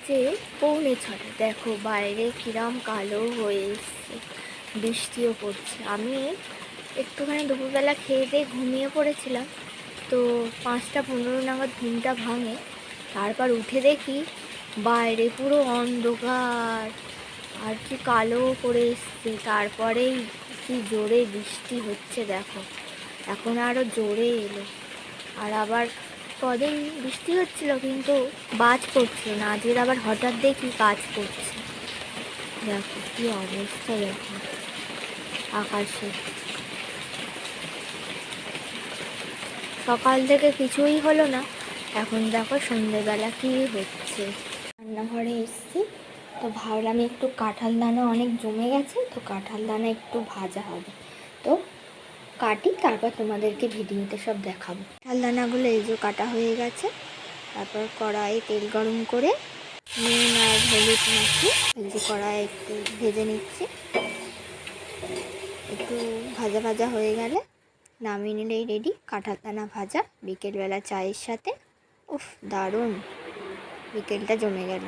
বাজে 6:45। দেখো বাইরে কিরম কালো হয়ে এসছে, বৃষ্টিও পড়ছে। আমি একটুখানি দুপুরবেলা খেয়ে দিয়ে ঘুমিয়ে পড়েছিলাম, তো 5টা 15 নাগাদ ঘুমটা ভাঙে। তারপর উঠে দেখি বাইরে পুরো অন্ধকার আর কি কালো করে এসছে। তারপরেই কি জোরে বৃষ্টি হচ্ছে দেখো, এখন আরও জোরে এলো। আর আবার কদিন বৃষ্টি হচ্ছিল কিন্তু বাজ পড়ছিল না, আজকের আবার হঠাৎ দেখি বাজ পড়ছে। দেখো কি অবস্থা, দেখো আকাশে। সকাল থেকে কিছুই হলো না, এখন দেখো সন্ধ্যেবেলা কি হচ্ছে। রান্নাঘরে এসছি, তো ভাবলাম একটু কাঁঠাল দানা অনেক জমে গেছে, তো কাঁঠাল দানা একটু ভাজা হবে, তো কাটি তারপর তোমাদেরকে ভিডিওতে সব দেখাবো। কাঁঠাল দানাগুলো এই যে কাটা হয়ে গেছে। তারপর কড়াইয়ে তেল গরম করে নুন আর হলুদ মাখিয়ে এই যে কড়াইয়ে একটু ভেজে নিচ্ছি। একটু ভাজা ভাজা হয়ে গেলে নামিয়ে নিলেই রেডি কাঁঠাল দানা ভাজা। বিকেলবেলা চায়ের সাথে উফ দারুণ, বিকেলটা জমে গেল।